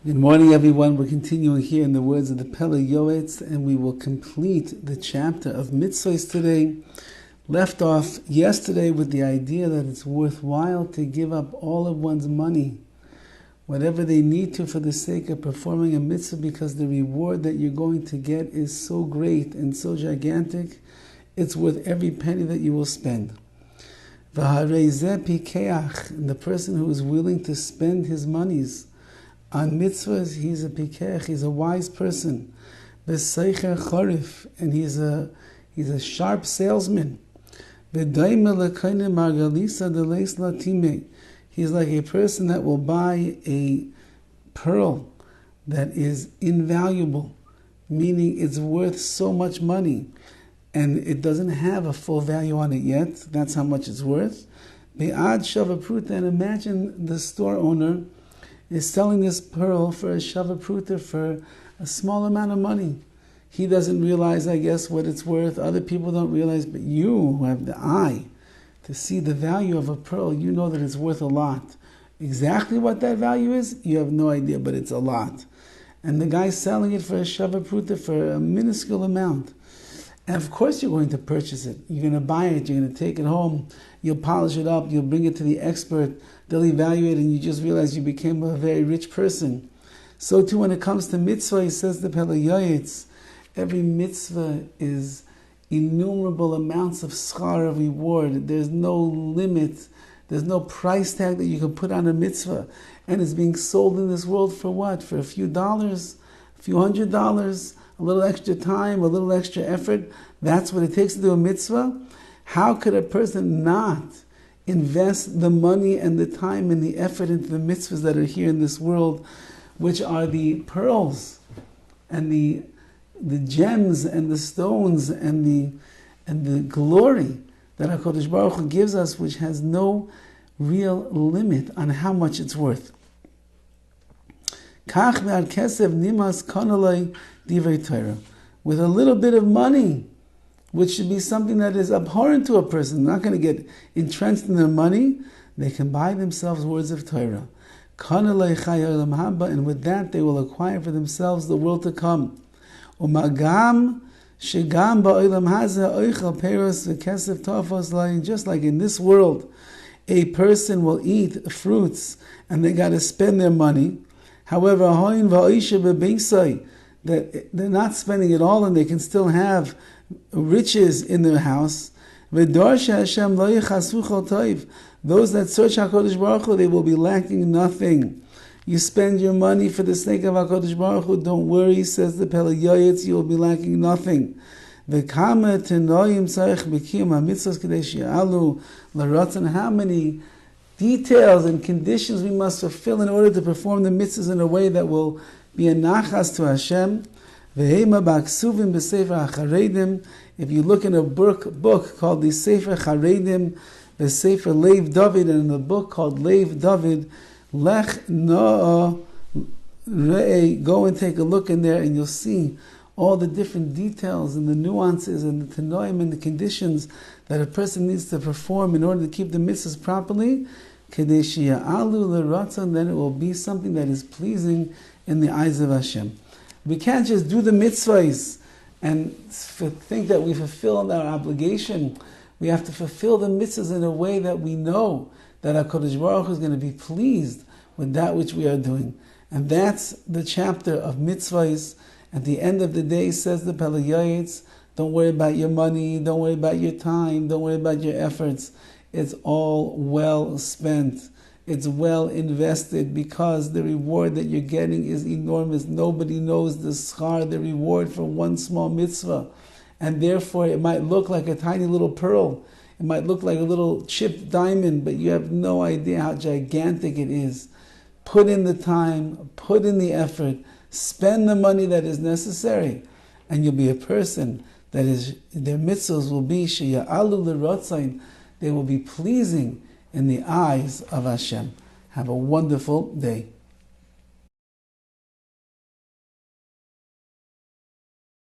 Good morning, everyone. We're continuing here in the words of the PELE YOETZ, and we will complete the chapter of Mitzvos today. Left off yesterday with the idea that it's worthwhile to give up all of one's money, whatever they need to, for the sake of performing a mitzvah, because the reward that you're going to get is so great and so gigantic, it's worth every penny that you will spend. And the person who is willing to spend his monies on mitzvahs, he's a pikeach, he's a wise person. B'seicher chorif, and he's a sharp salesman. He's like a person that will buy a pearl that is invaluable, meaning it's worth so much money, and it doesn't have a full value on it yet. That's how much it's worth. Be'ad shavapruta, and imagine the store owner is selling this pearl for a shavapruta for a small amount of money. He doesn't realize, I guess, what it's worth. Other people don't realize, but you who have the eye to see the value of a pearl, you know that it's worth a lot. Exactly what that value is, you have no idea, but it's a lot. And the guy's selling it for a shavapruta for a minuscule amount. And of course you're going to purchase it. You're going to buy it, you're going to take it home, you'll polish it up, you'll bring it to the expert, they'll evaluate it, and you just realize you became a very rich person. So too when it comes to mitzvah, he says the PELE YOETZ, every mitzvah is innumerable amounts of schar, of reward. There's no limit, there's no price tag that you can put on a mitzvah. And it's being sold in this world for what? For a few dollars, a few $100, a little extra time, a little extra effort. That's what it takes to do a mitzvah. How could a person not invest the money and the time and the effort into the mitzvahs that are here in this world, which are the pearls and the gems and the stones and the glory that HaKadosh Baruch Hu gives us, which has no real limit on how much it's worth. With a little bit of money, which should be something that is abhorrent to a person, not going to get entrenched in their money, they can buy themselves words of Torah. And with that they will acquire for themselves the world to come. Just like in this world, a person will eat fruits and they got to spend their money. However, that they're not spending it all and they can still have riches in their house. Those that search HaKadosh Baruch Hu, they will be lacking nothing. You spend your money for the sake of HaKadosh Baruch Hu, don't worry, says the PELE YOETZ, you will be lacking nothing. How many details and conditions we must fulfill in order to perform the mitzvahs in a way that will be a nachas to Hashem. If you look in a book called the Sefer Charedim, the Sefer Lev Dovid, and in the book called Lev Dovid, Lech Noah Re'eh, go and take a look in there and you'll see all the different details and the nuances and the tanoim and the conditions that a person needs to perform in order to keep the mitzvahs properly. Then it will be something that is pleasing in the eyes of Hashem. We can't just do the mitzvahs and think that we fulfilled our obligation. We have to fulfill the mitzvahs in a way that we know that HaKadosh Baruch Hu is going to be pleased with that which we are doing. And that's the chapter of mitzvahs. At the end of the day, says the PELE YOETZ, don't worry about your money, don't worry about your time, don't worry about your efforts. It's all well spent. It's well invested, because the reward that you're getting is enormous. Nobody knows the schar, the reward for one small mitzvah. And therefore it might look like a tiny little pearl. It might look like a little chipped diamond, but you have no idea how gigantic it is. Put in the time, put in the effort, spend the money that is necessary, and you'll be a person that is, their mitzvahs will be sheya'alu l'rotzain, they will be pleasing in the eyes of Hashem. Have a wonderful day.